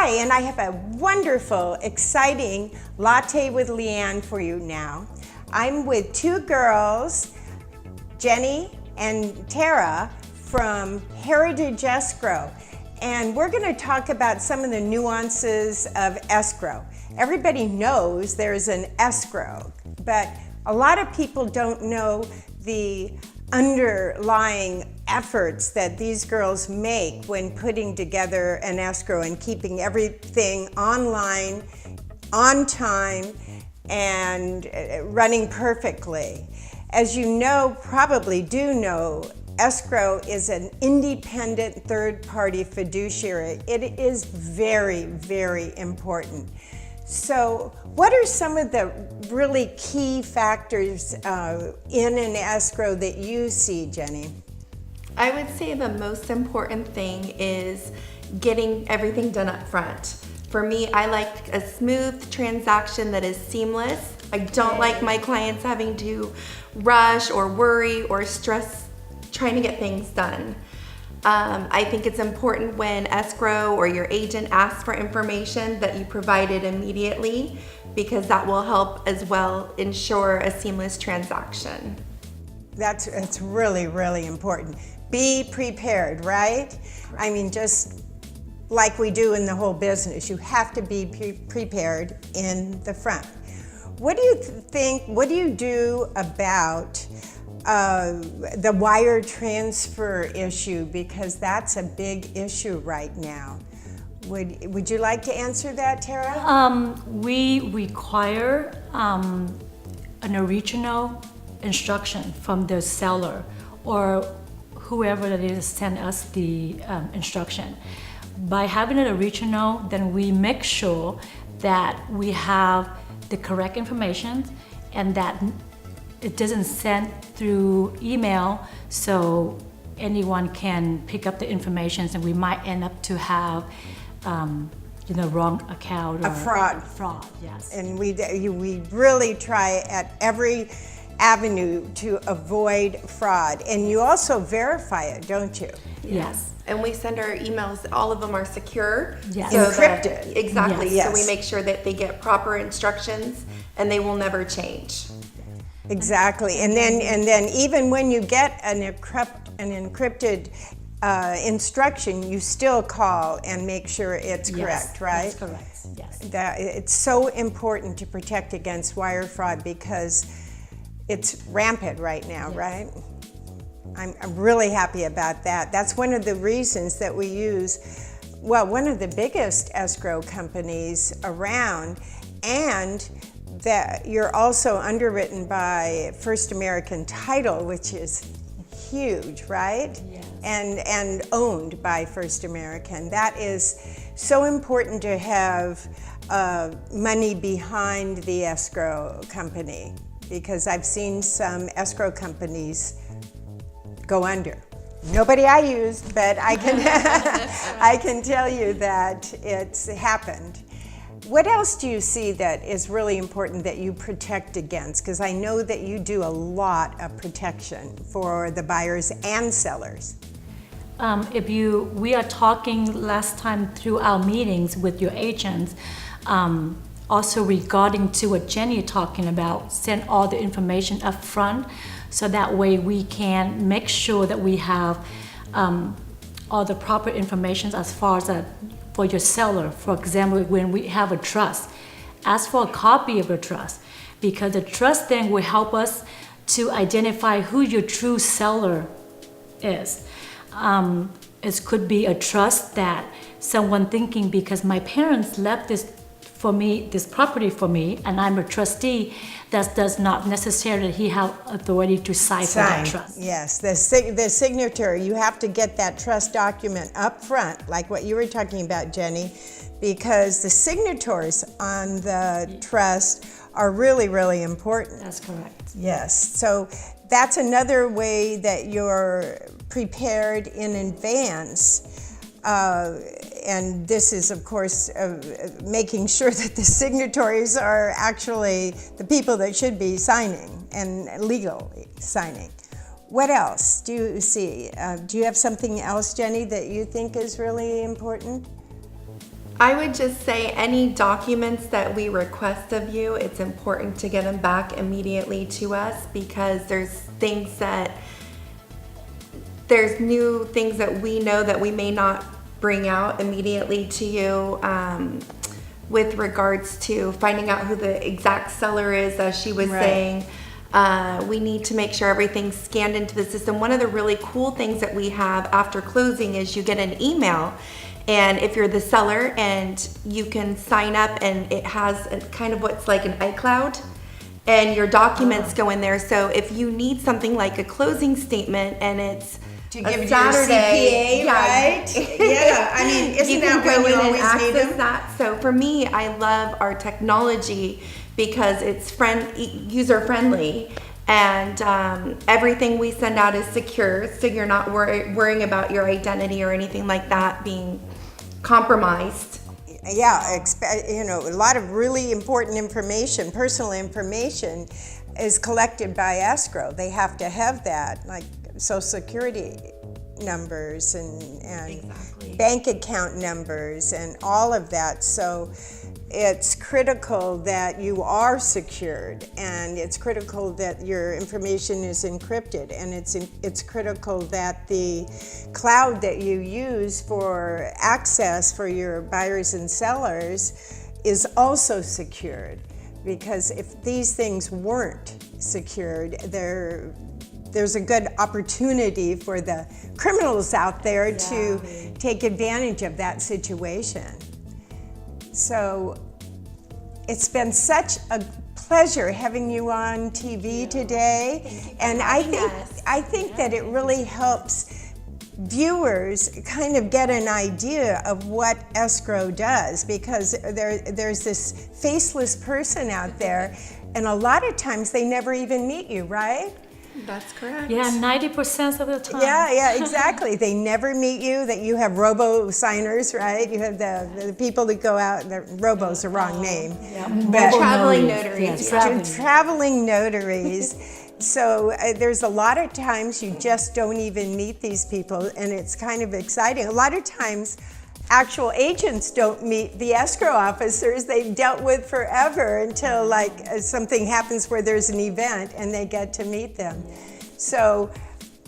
Hi, and I have a wonderful, exciting Latte with Leanne for you now. I'm with two girls, Jenny and Tara from Heritage Escrow, and we're going to talk about some of the nuances of escrow. Everybody knows there's an escrow, but a lot of people don't know the underlying efforts that these girls make when putting together an escrow and keeping everything online, on time, and running perfectly. As you know, probably do know, escrow is an independent third-party fiduciary. It is very, very important. So what are some of the really key factors in an escrow that you see, Jenny? I would say the most important thing is getting everything done up front. For me, I like a smooth transaction that is seamless. I don't like my clients having to rush or worry or stress trying to get things done. I think it's important when escrow or your agent asks for information that you provide it immediately, because that will help as well ensure a seamless transaction. That's really, really important. Be prepared, right? I mean, just like we do in the whole business, you have to be prepared in the front. What do you think, what do you do about the wire transfer issue, because that's a big issue right now? Would you like to answer that, Tara? We require an original instruction from the seller or whoever that is send us the instruction. By having an original, then we make sure that we have the correct information and that it doesn't send through email so anyone can pick up the information, and we might end up to have wrong account or a fraud. Fraud, yes. And we really try at every avenue to avoid fraud. And you also verify it, don't you? Yes. And we send our emails, all of them are secure. Yes. Encrypted. Exactly. Yes. So we make sure that they get proper instructions and they will never change. Exactly. And then even when you get an encrypted instruction, you still call and make sure it's correct, right? That's correct. Yes. It's so important to protect against wire fraud because it's rampant right now, right? I'm really happy about that. That's one of the reasons that we use, well, one of the biggest escrow companies around, and that you're also underwritten by First American Title, which is huge, right? Yes. And owned by First American. That is so important to have money behind the escrow company, because I've seen some escrow companies go under. Nobody I used, but I can I can tell you that it's happened. What else do you see that is really important that you protect against? Because I know that you do a lot of protection for the buyers and sellers. We are talking last time through our meetings with your agents, also regarding to what Jenny talking about, send all the information up front, so that way we can make sure that we have all the proper information as far as for your seller. For example, when we have a trust, ask for a copy of the trust, because the trust then will help us to identify who your true seller is. It could be a trust that someone thinking, because my parents left this property for me, and I'm a trustee, that does not necessarily he have authority to sign for that trust. Yes, the signature, you have to get that trust document up front, like what you were talking about, Jenny, because the signatories on the trust are really, really important. That's correct. Yes, so that's another way that you're prepared in advance. And this is, of course, making sure that the signatories are actually the people that should be signing and legally signing. What else do you see? Do you have something else, Jenny, that you think is really important? I would just say any documents that we request of you, it's important to get them back immediately to us, because there's new things that we know that we may not bring out immediately to you, with regards to finding out who the exact seller is, as she was saying. We need to make sure everything's scanned into the system. One of the really cool things that we have after closing is you get an email, and if you're the seller, and you can sign up, and it has kind of what's like an iCloud, and your documents go in there. So if you need something like a closing statement, and it's to give a your Saturday, CPA, right? Yeah, I mean, isn't you that can when go you in and always need access them? that. So for me, I love our technology because it's user friendly, and everything we send out is secure, so you're not worrying about your identity or anything like that being compromised. Yeah, a lot of really important information, personal information, is collected by escrow. They have to have that, like Social Security numbers and Exactly. bank account numbers and all of that. So it's critical that you are secured, and it's critical that your information is encrypted, and it's critical that the cloud that you use for access for your buyers and sellers is also secured, because if these things weren't secured, there's a good opportunity for the criminals out there to take advantage of that situation. So it's been such a pleasure having you on TV today, and I think that it really helps viewers kind of get an idea of what escrow does, because there's this faceless person out there, and a lot of times they never even meet you, right? That's correct. Yeah, 90% of the time. Yeah, exactly. They never meet you. That you have robo-signers, right? You have the people that go out. Robo's the wrong name. But Traveling notaries. Yes, traveling. Traveling notaries. So there's a lot of times you just don't even meet these people, and it's kind of exciting. A lot of times actual agents don't meet the escrow officers they've dealt with forever until something happens where there's an event and they get to meet them. So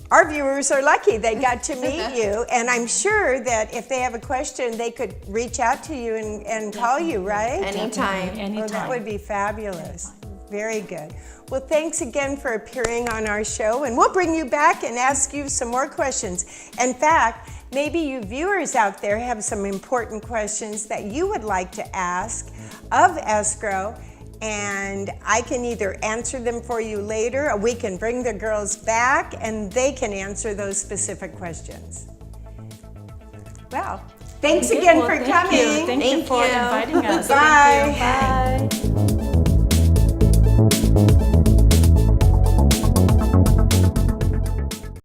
our viewers are lucky they got to meet you, and I'm sure that if they have a question, they could reach out to you and call you, right? Anytime. Well, that would be fabulous. Very good. Well, thanks again for appearing on our show, and we'll bring you back and ask you some more questions. In fact, maybe you viewers out there have some important questions that you would like to ask of escrow, and I can either answer them for you later, or we can bring the girls back and they can answer those specific questions. Well, thanks again for coming. Thank you for inviting us. Bye. Thank you. Bye.